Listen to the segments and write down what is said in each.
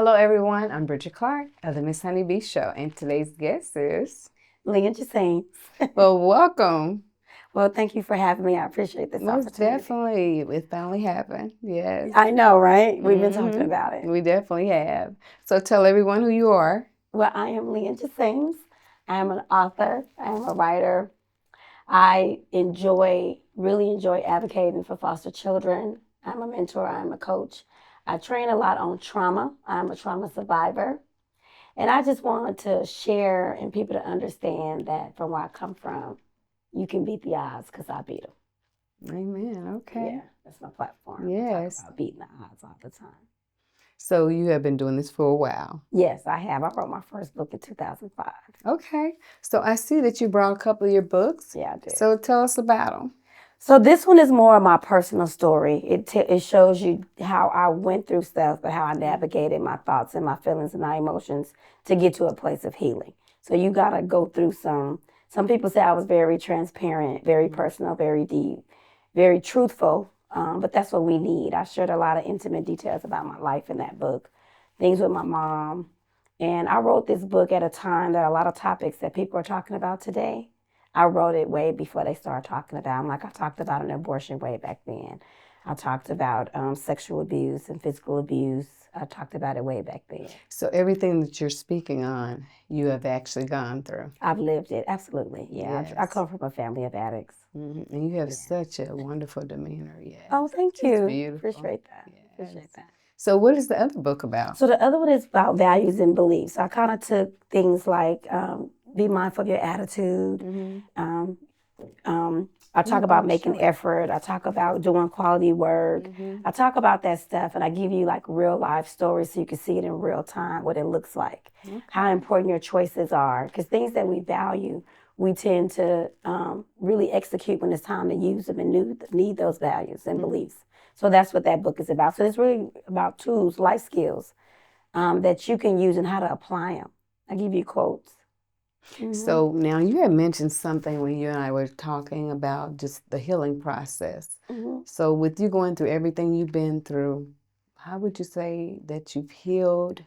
Hello, everyone. I'm Bridgette Clarke of the Miss Honeybee Show, and today's guest is Lynne Jesames. Well, welcome. Well, thank you for having me. I appreciate this Most opportunity. definitely, it finally happened. Yes, I know, right? We've been talking about it. we definitely have. So tell everyone who you are. Well, I am Lynne Jesames. I'm an author. I'm a writer. I really enjoy advocating for foster children. I'm a mentor. I'm a coach. I train a lot on trauma. I'm a trauma survivor. And I just want to share and people to understand that from where I come from, you can beat the odds because I beat them. Amen. Okay. Yeah, that's my platform. Yes. I talk about beating the odds all the time. So you have been doing this for a while. Yes, I have. I wrote my first book in 2005. Okay. So I see that you brought a couple of your books. Yeah, I did. So tell us about them. So this one is more of my personal story. It shows you how I went through stuff, but how I navigated my thoughts and my feelings and my emotions to get to a place of healing. So you got to go through some people say I was very transparent, very personal, very deep, very truthful. But that's what we need. I shared a lot of intimate details about my life in that book, things with my mom. And I wrote this book at a time that a lot of topics that people are talking about today, I wrote it way before they started talking about them. Like I talked about an abortion way back then. I talked about sexual abuse and physical abuse. I talked about it way back then. So everything that you're speaking on, you have actually gone through. I've lived it, absolutely. Yeah, Yes. I come from a family of addicts. Mm-hmm. And you have such a wonderful demeanor. Yes. Oh, thank you. Beautiful. Appreciate that. Yes. Appreciate that. So what is the other book about? So the other one is about values and beliefs. So I kind of took things like be mindful of your attitude. Mm-hmm. I talk about making effort. I talk about doing quality work. Mm-hmm. I talk about that stuff, and I give you like real life stories so you can see it in real time, what it looks like, how important your choices are. Because things that we value, we tend to really execute when it's time to use them and need those values and beliefs. So that's what that book is about. So it's really about tools, life skills that you can use and how to apply them. I give you quotes. Mm-hmm. So now you had mentioned something when you and I were talking about just the healing process. Mm-hmm. So with you going through everything you've been through, how would you say that you've healed,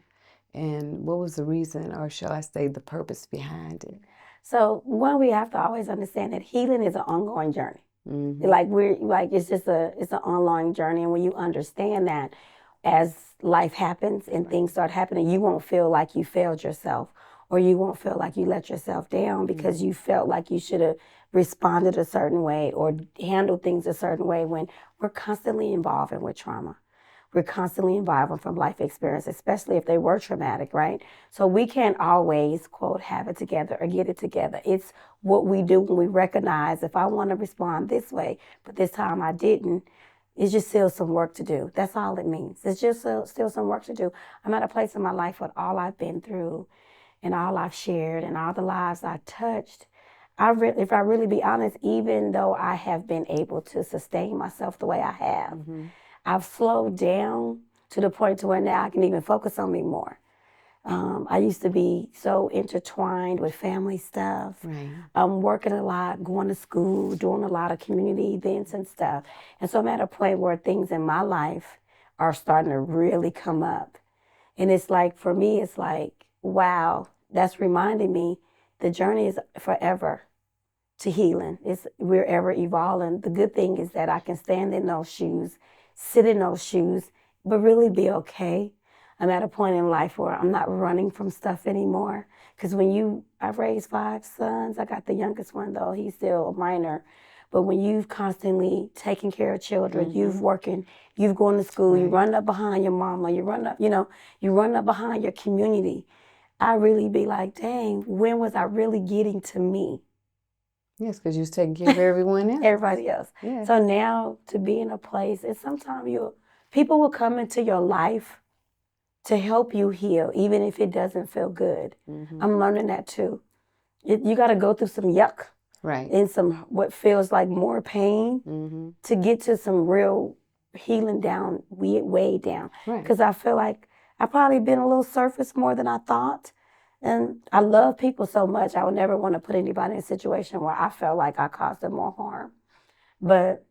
and what was the reason, or shall I say the purpose behind it? So one, we have to always understand that healing is an ongoing journey. Mm-hmm. It's an ongoing journey, and when you understand that, as life happens and things start happening, you won't feel like you failed yourself, or you won't feel like you let yourself down because you felt like you should have responded a certain way or handled things a certain way. When we're constantly involved with trauma, we're constantly involved from life experience, especially if they were traumatic, right? So we can't always, quote, have it together or get it together. It's what we do when we recognize, if I want to respond this way, but this time I didn't, it's just still some work to do. That's all it means. It's just still some work to do. I'm at a place in my life with all I've been through and all I've shared and all the lives I touched. If I really be honest, even though I have been able to sustain myself the way I have, I've slowed down to the point to where now I can even focus on me more. I used to be so intertwined with family stuff. Right. Working a lot, going to school, doing a lot of community events and stuff. And so I'm at a point where things in my life are starting to really come up. And it's like, for me, it's like, wow, that's reminding me the journey is forever to healing. We're ever evolving. The good thing is that I can stand in those shoes, sit in those shoes, but really be okay. I'm at a point in life where I'm not running from stuff anymore. Because I've raised 5 sons. I got the youngest one though, he's still a minor. But when you've constantly taken care of children, you've going to school, you run up behind your mama, you run up behind your community. I really be like, dang, when was I really getting to me? Yes, because you was taking care of everyone else. Everybody else. Yes. So now to be in a place, and sometimes people will come into your life to help you heal, even if it doesn't feel good. I'm learning that too. You got to go through some yuck, right, and some what feels like more pain to get to some real healing down, way down. Because I feel like I've probably been a little surface more than I thought. And I love people so much, I would never want to put anybody in a situation where I felt like I caused them more harm. But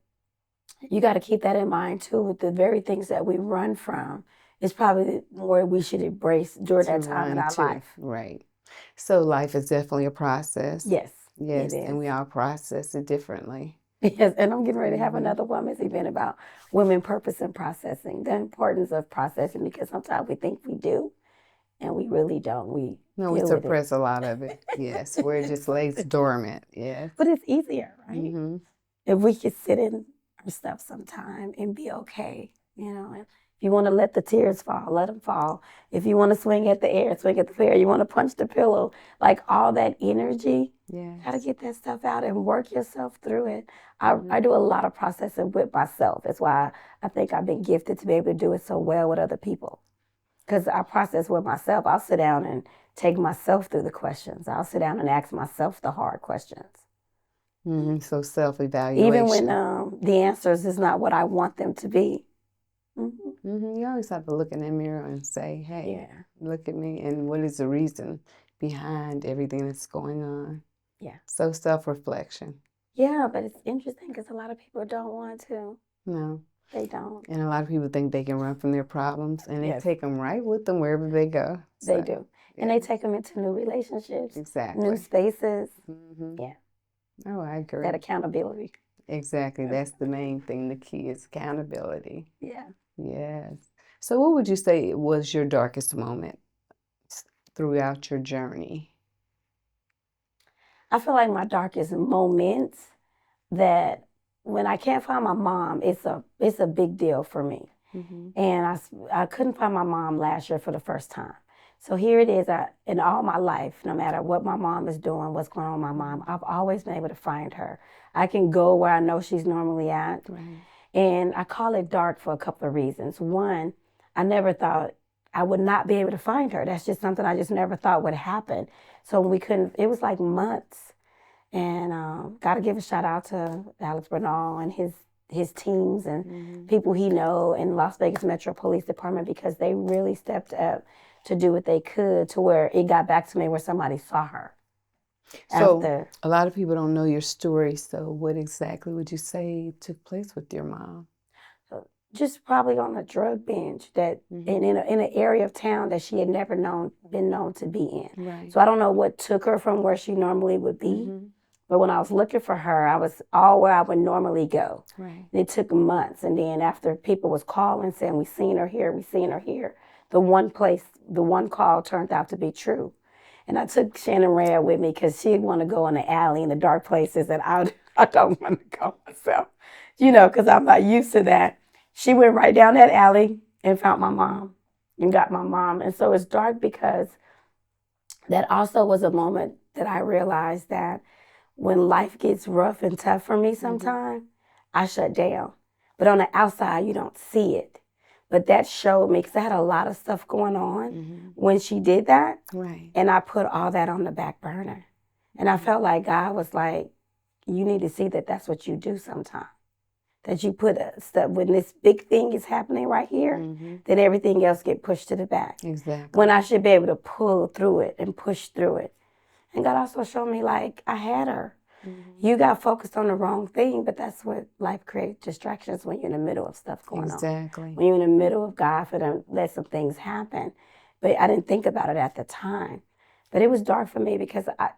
you got to keep that in mind too, with the very things that we run from it's probably more we should embrace during that time in our life. Right. So life is definitely a process. Yes, Yes, it is. and we all process it differently. Yes, and I'm getting ready to have another women's event about women purpose and processing, the importance of processing, because sometimes we think we do, and we really don't. We No, we deal with it. suppress a lot of it. Yes, where it just lays dormant. Yes. But it's easier, right? Mm-hmm. If we could sit in our stuff sometime and be okay, And if you want to let the tears fall, let them fall. If you want to swing at the air, swing at the air. You want to punch the pillow, like all that energy. Yes. Got to get that stuff out and work yourself through it. I do a lot of processing with myself. That's why I think I've been gifted to be able to do it so well with other people. Because I process with myself. I'll sit down and take myself through the questions. I'll sit down and ask myself the hard questions. Mm-hmm. So self-evaluation. Even when the answers is not what I want them to be. Mm-hmm. Mm-hmm. You always have to look in the mirror and say, hey, look at me, and what is the reason behind everything that's going on? Yeah. So self-reflection. Yeah, but it's interesting because a lot of people don't want to. No. They don't. And a lot of people think they can run from their problems, and they take them right with them wherever they go. So, they do. Yeah. And they take them into new relationships. Exactly. New spaces. Mm-hmm. Yeah. Oh, I agree. That accountability. Exactly. That's the main thing. The key is accountability. Yeah. Yes. So what would you say was your darkest moment throughout your journey? I feel like my darkest moments that when I can't find my mom, it's a big deal for me. Mm-hmm. And I couldn't find my mom last year for the first time. So here it is. In all my life, no matter what my mom is doing, what's going on with my mom, I've always been able to find her. I can go where I know she's normally at. Right. And I call it dark for a couple of reasons. One, I never thought I would not be able to find her. That's just something I just never thought would happen. So we couldn't, it was like months. And got to give a shout out to Alex Bernal and his teams and people he know in Las Vegas Metro Police Department, because they really stepped up to do what they could to where it got back to me where somebody saw her. So a lot of people don't know your story. So what exactly would you say took place with your mom? Just probably on a drug binge that in an area of town that she had never been known to be in. Right. So I don't know what took her from where she normally would be. But when I was looking for her, I was all where I would normally go. Right. And it took months. And then after people was calling saying, we seen her here, the one call turned out to be true. And I took Shannon Rad with me because she'd want to go in the alley in the dark places that I don't want to go myself, because I'm not used to that. She went right down that alley and found my mom and got my mom. And so it's dark because that also was a moment that I realized that when life gets rough and tough for me sometimes, I shut down. But on the outside, you don't see it. But that showed me, because I had a lot of stuff going on when she did that. Right. And I put all that on the back burner. And I felt like God was like, you need to see that that's what you do sometimes. That you put stuff, when this big thing is happening right here, then everything else get pushed to the back. Exactly. When I should be able to pull through it and push through it. And God also showed me, like, I had her. You got focused on the wrong thing, but that's what life creates distractions when you're in the middle of stuff going on. Exactly. When you're in the middle of God for them, let some things happen. But I didn't think about it at the time. But it was dark for me because I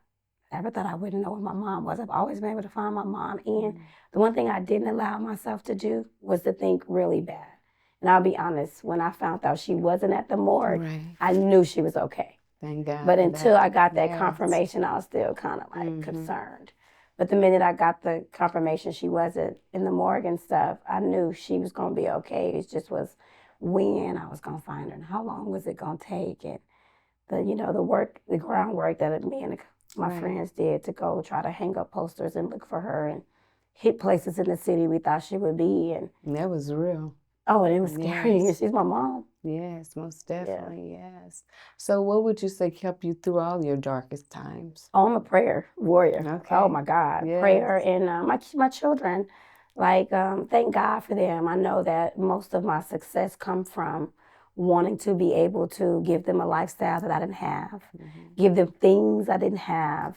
never thought I wouldn't know where my mom was. I've always been able to find my mom. And the one thing I didn't allow myself to do was to think really bad. And I'll be honest, when I found out she wasn't at the morgue, I knew she was okay. Thank God. But until I got that confirmation, I was still kind of like concerned. But the minute I got the confirmation she wasn't in the morgue and stuff, I knew she was going to be okay. It just was when I was going to find her and how long was it going to take. And the groundwork that me and my friends did to go try to hang up posters and look for her and hit places in the city we thought she would be. And that was real. Oh, and it was scary. Yes. She's my mom. Yes, most definitely, yes. So what would you say kept you through all your darkest times? Oh, I'm a prayer warrior. Okay. Oh, my God. Yes. Prayer and my children, thank God for them. I know that most of my success come from wanting to be able to give them a lifestyle that I didn't have, give them things I didn't have,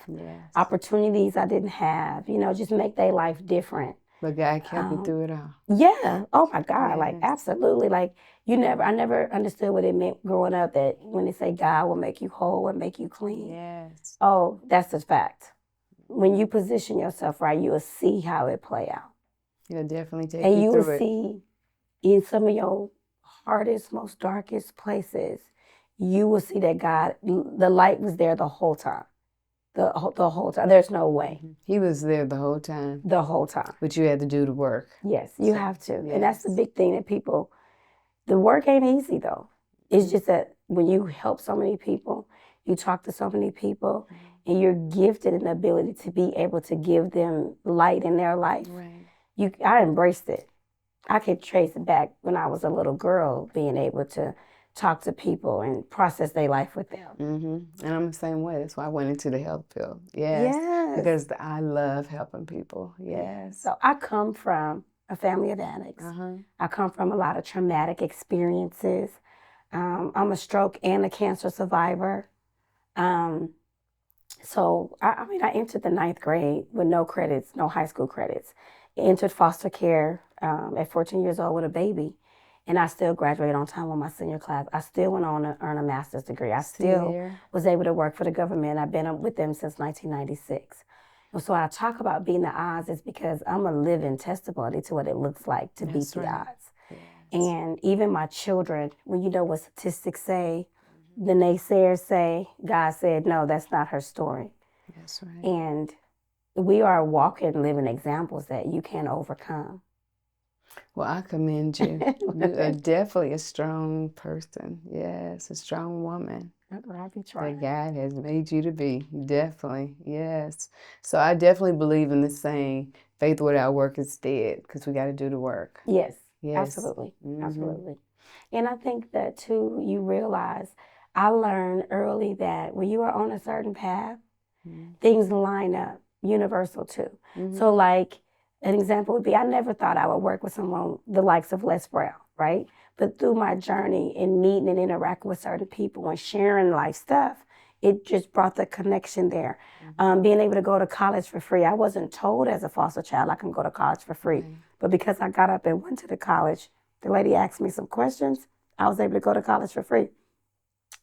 opportunities I didn't have, just make their life different. But God kept you through it all. Yeah. Oh my God. Like, Yes. absolutely. Like, I never understood what it meant growing up that when they say God will make you whole and make you clean. Yes. Oh, that's a fact. When you position yourself right, you will see how it play out. He'll definitely take And you you will through it. see in some of your hardest, most darkest places, you will see that God, the light was there the whole time. The whole time. There's no way. He was there the whole time. The whole time. But you had to do the work. Yes, you have to. Yes. And that's the big thing that people, the work ain't easy though. It's just that when you help so many people, you talk to so many people, and you're gifted in the ability to be able to give them light in their life. Right. I embraced it. I could trace it back when I was a little girl, being able to talk to people and process their life with them. And I'm the same way. That's why I went into the health field. Yes. Because I love helping people. Yes. So I come from a family of addicts. I come from a lot of traumatic experiences. I'm a stroke and a cancer survivor. So I entered the 9th grade with no credits, no high school credits. I entered foster care at 14 years old with a baby. And I still graduated on time with my senior class. I still went on to earn a master's degree. I still was able to work for the government. I've been with them since 1996. And so I talk about beating the odds is because I'm a living testimony to what it looks like to beat the odds. Yes. And even my children, when you know what statistics say, the naysayers say, God said, no, that's not her story. That's right. And we are walking, living examples that you can overcome. Well, I commend you. You are definitely a strong person. Yes, a strong woman. That God has made you to be. Definitely. Yes. So I definitely believe in the saying, faith without work is dead, because we got to do the work. Yes. Absolutely. Absolutely. And I think that too, you realize, I learned early that when you are on a certain path, things line up, universal too. So like, an example would be, I never thought I would work with someone the likes of Les Brown, right? But through my journey and meeting and interacting with certain people and sharing life stuff, it just brought the connection there. Being able to go to college for free. I wasn't told as a foster child I can go to college for free. But because I got up and went to the college, the lady asked me some questions, I was able to go to college for free.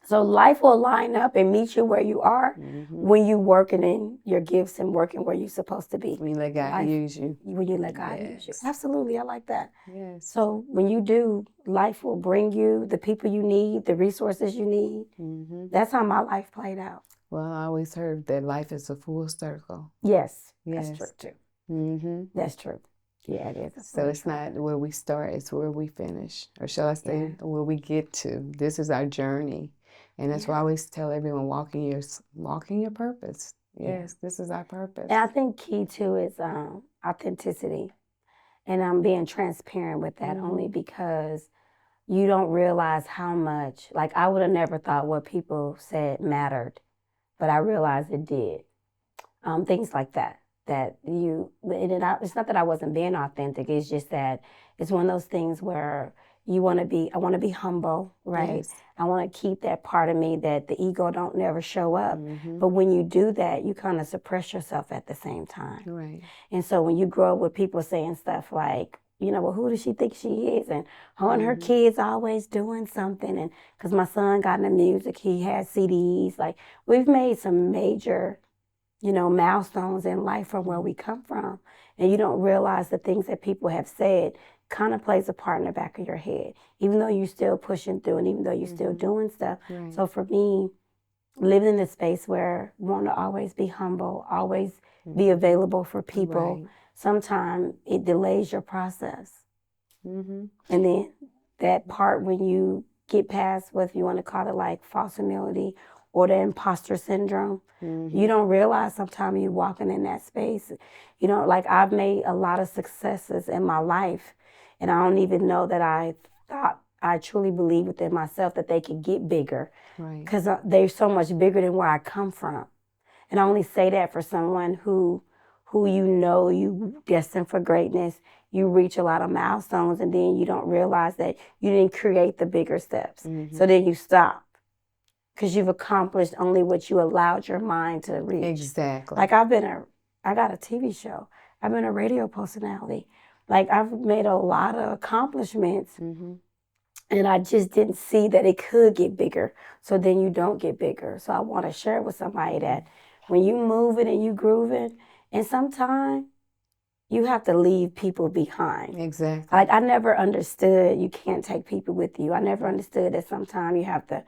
So life will line up and meet you where you are when you working in your gifts and working where you're supposed to be. When you let God use you. When you let God use you. Absolutely, I like that. Yes. So when you do, life will bring you the people you need, the resources you need. That's how my life played out. Well, I always heard that life is a full circle. Yes. That's true too. That's true. Yeah, it is. So it's not where we start, it's where we finish. Or shall I say, where we get to. This is our journey. And that's why I always tell everyone, walk in your purpose. Yes, this is our purpose. And I think key too is authenticity. And I'm being transparent with that only because you don't realize how much, like I would have never thought what people said mattered, but I realized it did. Things like that. It's not that I wasn't being authentic, it's just that it's one of those things where I want to be humble, right? Yes. I want to keep that part of me that the ego don't never show up. But when you do that, you kind of suppress yourself at the same time. Right. And so when you grow up with people saying stuff like, well, who does she think she is? And her and her kids always doing something. And because my son got into music, he had CDs. Like, we've made some major, milestones in life from where we come from. And you don't realize the things that people have said kind of plays a part in the back of your head, even though you're still pushing through and even though you're still doing stuff. Right. So for me, living in a space where I want to always be humble, always be available for people, sometimes it delays your process. And then that part when you get past what you want to call it, like false humility or the imposter syndrome, you don't realize sometimes you're walking in that space. Like I've made a lot of successes in my life, and I don't even know that I thought, I truly believe within myself that they could get bigger. Because they're so much bigger than where I come from. And I only say that for someone who you destined for greatness, you reach a lot of milestones, and then you don't realize that you didn't create the bigger steps. So then you stop. Because you've accomplished only what you allowed your mind to reach. Exactly. Like I got a TV show. I've been a radio personality. Like, I've made a lot of accomplishments, and I just didn't see that it could get bigger. So then you don't get bigger. So I want to share with somebody that when you moving and you grooving, and sometimes you have to leave people behind. Exactly. Like, I never understood you can't take people with you. I never understood that sometimes you have to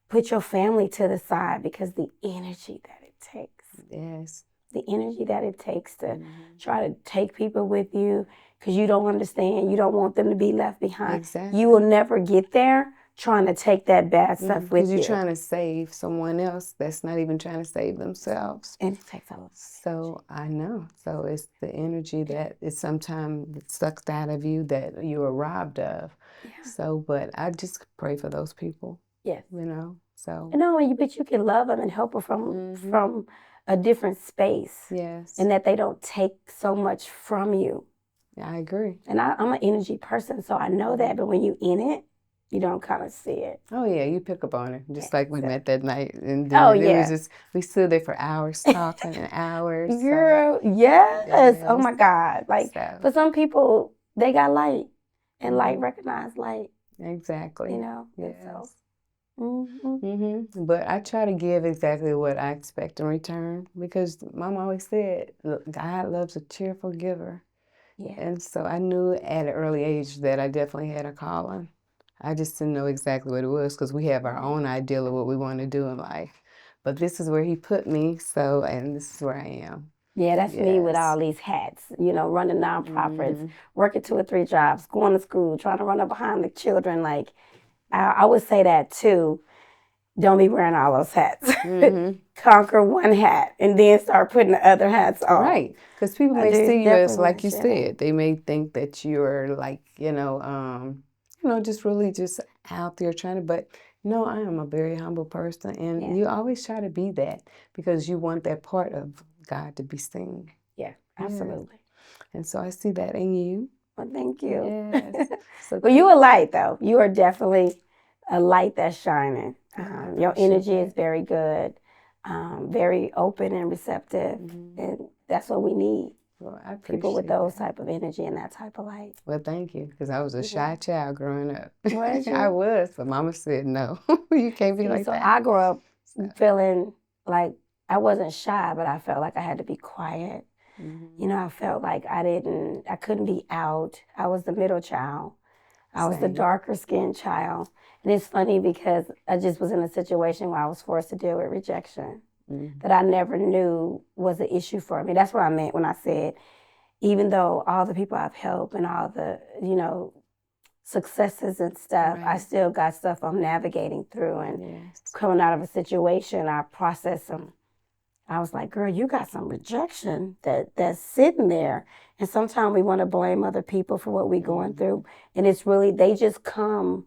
put your family to the side because the energy that it takes. Yes. The energy that it takes to try to take people with you because you don't understand. You don't want them to be left behind. Exactly. You will never get there trying to take that bad stuff with Because you. you're trying to save someone else that's not even trying to save themselves. And it takes a lot. So I know. So it's the energy that is sometimes sucked out of you that you are robbed of. Yeah. So, but I just pray for those people. Yes. You know. So. No, but you can love them and help them from a different space. Yes. And that they don't take so much from you. I agree. And I'm an energy person, so I know that. But when you in it, you don't kind of see it. Oh yeah, you pick up on it. Just like we met that night, and then it was just we stood there for hours talking and hours. Girl, yes. Oh my God. Like for some people, they got light, and light recognize light. Exactly. You know. Yes. So. But I try to give exactly what I expect in return because Mom always said, "Look, God loves a cheerful giver." Yeah. And so I knew at an early age that I definitely had a calling. I just didn't know exactly what it was because we have our own idea of what we want to do in life. But this is where He put me, and this is where I am. Yeah, that's me with all these hats, running nonprofits, working 2 or 3 jobs, going to school, trying to run up behind the children. Like, I would say that too. Don't be wearing all those hats. Conquer one hat and then start putting the other hats on. Right. Because people may see you as, like you said, they may think that you're like, just really just out there trying to, but no, I am a very humble person. And you always try to be that because you want that part of God to be seen. Yeah, absolutely. And so I see that in you. Well, thank you. Yes. Well, you a light, though. You are definitely a light that's shining. Your energy is very good, very open and receptive, and that's what we need. Well, I appreciate people with those type of energy and that type of light. Well, thank you, because I was a shy child growing up. Was you? I was, but Mama said no, you can't be like that. So I grew up feeling like I wasn't shy, but I felt like I had to be quiet. I felt like I couldn't be out. I was the middle child. I was the darker skinned child. And it's funny because I just was in a situation where I was forced to deal with rejection that I never knew was an issue for me. That's what I meant when I said, even though all the people I've helped and all the, successes and stuff, I still got stuff I'm navigating through. And coming out of a situation, I process them. I was like, girl, you got some rejection that's sitting there. And sometimes we want to blame other people for what we're going through. And it's really, they just come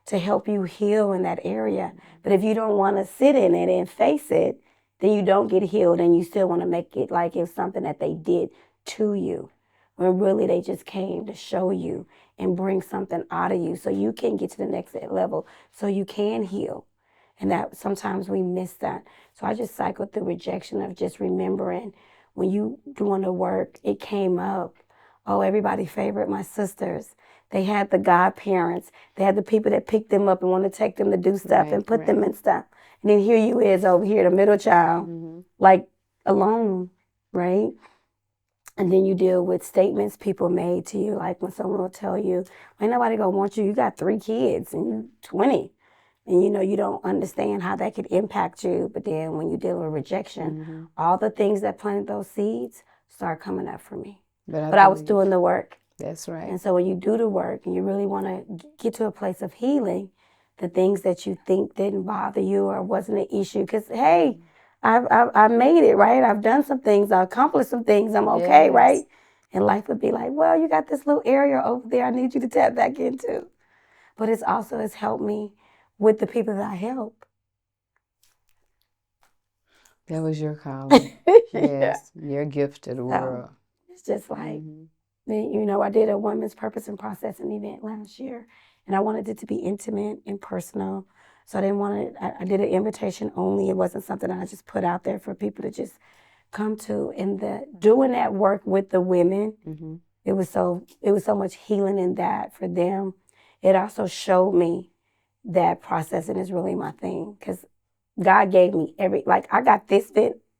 to help you heal in that area. But if you don't want to sit in it and face it, then you don't get healed and you still want to make it like it's something that they did to you. When really they just came to show you and bring something out of you so you can get to the next level, so you can heal. And that sometimes we miss that. So I just cycled through rejection of just remembering when you doing the work, it came up. Oh, everybody favored my sisters. They had the godparents. They had the people that picked them up and wanted to take them to do stuff and put them in stuff. And then here you is over here, the middle child, like alone, right? And then you deal with statements people made to you, like when someone will tell you, ain't nobody gonna want you. You got 3 kids and you're 20. And you don't understand how that could impact you. But then when you deal with rejection, all the things that planted those seeds start coming up for me. But I was doing the work. That's right. And so when you do the work and you really want to get to a place of healing, the things that you think didn't bother you or wasn't an issue, because, hey, I made it, right? I've done some things. I accomplished some things. I'm okay, right? And life would be like, well, you got this little area over there I need you to tap back into. But it's also has helped me with the people that I help. That was your calling. Yes, your gift to the world. It's just like, I did a women's purpose and processing event last year, and I wanted it to be intimate and personal. So I didn't want it, I did an invitation only. It wasn't something I just put out there for people to just come to, and the doing that work with the women, Mm-hmm. it was so much healing in that for them. It also showed me that processing is really my thing, because God gave me I got this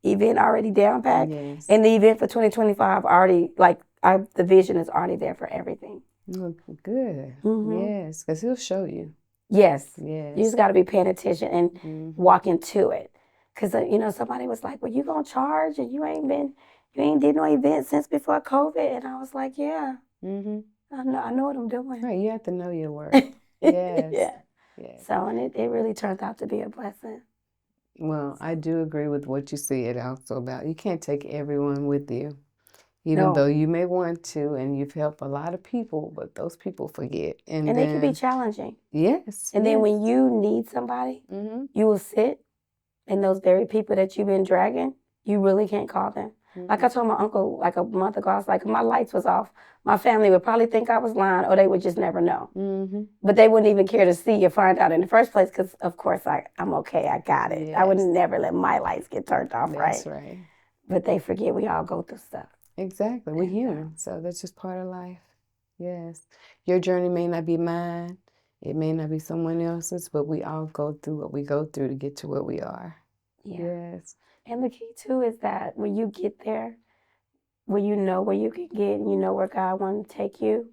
event already down packed, Yes. and the event for 2025 already, the vision is already there for everything. Oh, good. Mm-hmm. Yes, because he'll show you. Yes. Yes. You just got to be paying attention and Mm-hmm. walk into it. Because, somebody was like, well, you going to charge, and you ain't did no event since before COVID. And I was like, yeah, Mm-hmm. I know what I'm doing. Right, you have to know your work. Yes. Yeah. Yes. So, and it really turned out to be a blessing. Well, I do agree with what you said also about you can't take everyone with you. Even No. though you may want to, and you've helped a lot of people, but those people forget. And they can be challenging. Yes. And then when you need somebody, Mm-hmm. you will sit, and those very people that you've been dragging, you really can't call them. Mm-hmm. Like I told my uncle like a month ago, I was like, my lights was off. My family would probably think I was lying, or they would just never know. Mm-hmm. But they wouldn't even care to see or find out in the first place, because, of course, I'm okay. I got it. Yes. I would never let my lights get turned off, That's right? right. But they forget we all go through stuff. Exactly. We're human, so that's just part of life. Yes. Your journey may not be mine. It may not be someone else's, but we all go through what we go through to get to where we are. Yeah. Yes. And the key, too, is that when you get there, when you know where you can get and you know where God wants to take you,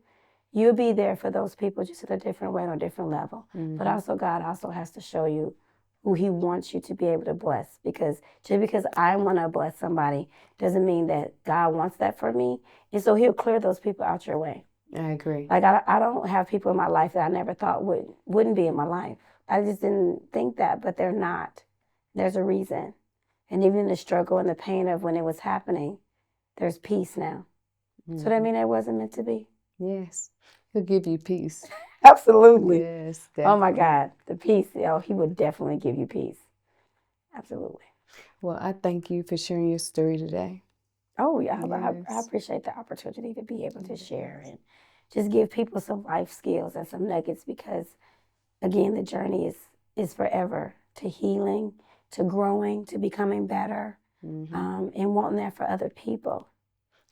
you'll be there for those people, just at a different way, on a different level. Mm-hmm. But also, God also has to show you who he wants you to be able to bless. Because just because I want to bless somebody doesn't mean that God wants that for me. And so he'll clear those people out your way. I agree. Like, I don't have people in my life that I never thought wouldn't be in my life. I just didn't think that, but they're not. There's a reason. And even the struggle and the pain of when it was happening, there's peace now. Mm-hmm. So that means it wasn't meant to be. Yes. He'll give you peace. Absolutely. Yes. Definitely. Oh my God. The peace. He would definitely give you peace. Absolutely. Well, I thank you for sharing your story today. Oh, yeah. Yes. I appreciate the opportunity to be able to share and just give people some life skills and some nuggets, because, again, the journey is forever, to healing, to growing, to becoming better, and wanting that for other people.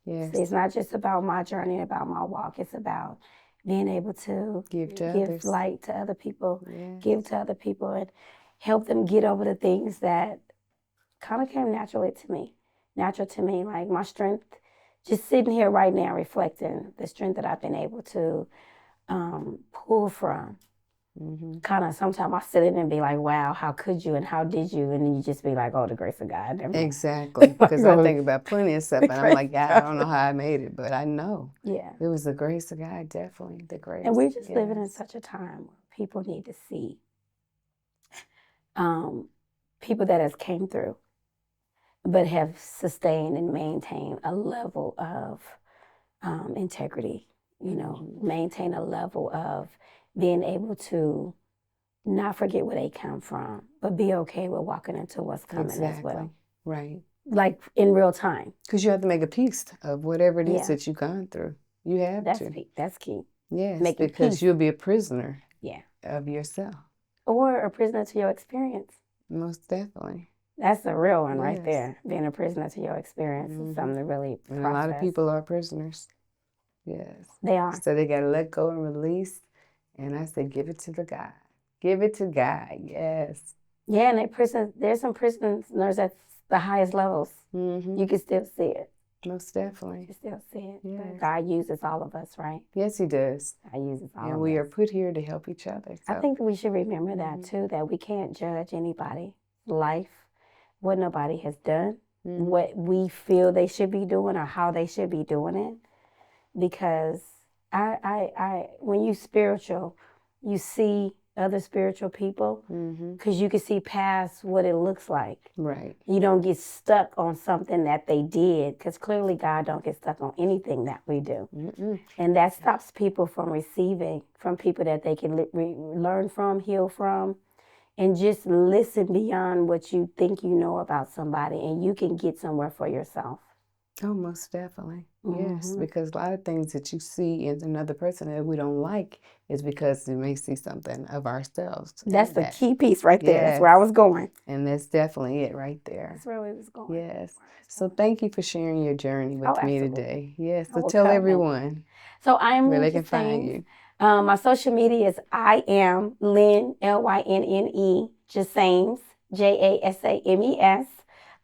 Yes. See, it's not just about my journey, about my walk. It's about being able to give light to other people, give to other people, and help them get over the things that kind of came natural to me. Like my strength, just sitting here right now reflecting the strength that I've been able to pull from. Kind of sometimes I sit in and be like, wow, how could you and how did you? And then you just be like, oh, the grace of God. Exactly. Because I think about plenty of stuff, and I'm like, God, I don't know how I made it, but I know. Yeah. It was the grace of God, definitely. The grace. And we're just living in such a time where people need to see people that has came through, but have sustained and maintained a level of integrity, maintain a level of being able to not forget where they come from, but be okay with walking into what's coming as well. Right. Like in real time. Because you have to make a peace of whatever it is that you've gone through. You have to. That's key. Yes, Making because peace. You'll be a prisoner of yourself. Or a prisoner to your experience. Most definitely. That's the real one right there. Being a prisoner to your experience is something to really process. And a lot of people are prisoners. Yes. They are. So they got to let go and release. And I say, give it to the God. Give it to God. Yes. Yeah, and there's some prisoners at the highest levels. You can still see it. Most definitely. You can still see it. Yes. But God uses all of us, right? Yes, he does. God uses all of us. And we are put here to help each other. So. I think we should remember that, too, that we can't judge anybody's life, what nobody has done, what we feel they should be doing or how they should be doing it. Because when you spiritual, you see other spiritual people, because you can see past what it looks like. Right. You don't get stuck on something that they did, because clearly God don't get stuck on anything that we do. And that stops people from receiving from people that they can learn from, heal from, and just listen beyond what you think you know about somebody, and you can get somewhere for yourself. Oh, most definitely. Yes, because a lot of things that you see in another person that we don't like is because we may see something of ourselves. That's the key piece right there. That's where I was going. And that's definitely it right there. That's where we was going. Yes. So thank you for sharing your journey with me today. Yes. So tell everyone So I am where Lynne they can find you. My social media is I am Lynne, Lynnne, Jasames, Jasames.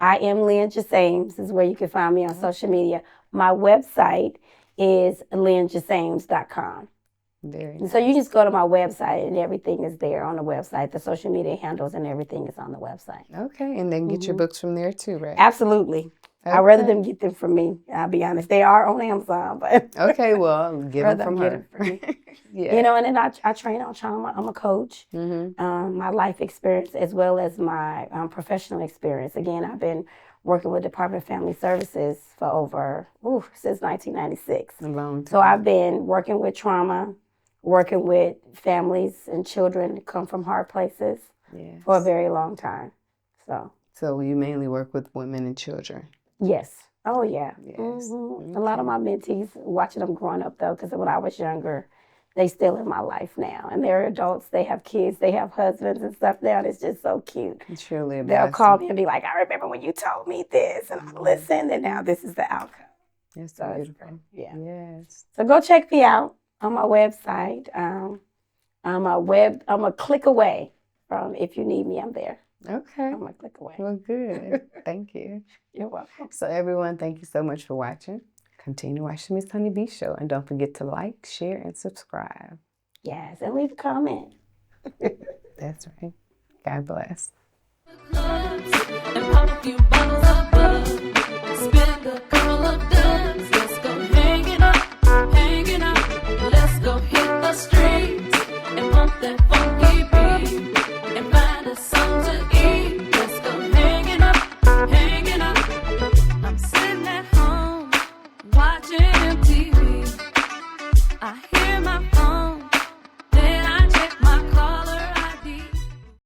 I am Lynne Jesames is where you can find me on social media. My website is lynnejesames.com. Very nice. So you just go to my website and everything is there on the website. The social media handles and everything is on the website. Okay, and they can get your books from there too, right? Absolutely. Okay. I'd rather them get them from me. I'll be honest. They are on Amazon, but okay, well, get them from her. Yeah. You know, and then I train on trauma. I'm a coach. My life experience as well as my professional experience. Again, I've been working with Department of Family Services for over since 1996. A long time. So I've been working with trauma, working with families and children that come from hard places for a very long time. So you mainly work with women and children? Yes. Oh, yeah. Yes. Okay. A lot of my mentees, watching them growing up, though, because when I was younger, they still in my life now. And they're adults. They have kids. They have husbands and stuff now. And it's just so cute. It's truly a blessing. They'll call me and be like, I remember when you told me this. And I listened, and now this is the outcome. That's so beautiful. Yeah. Yes. So go check me out on my website. I'm a click away from if you need me, I'm there. Okay. I'm a click away. Well, good. Thank you. You're welcome. So everyone, thank you so much for watching. Continue watching Miss Honey Bee Show. And don't forget to like, share, and subscribe. Yes, and leave a comment. That's right. God bless. And pop a few bottles of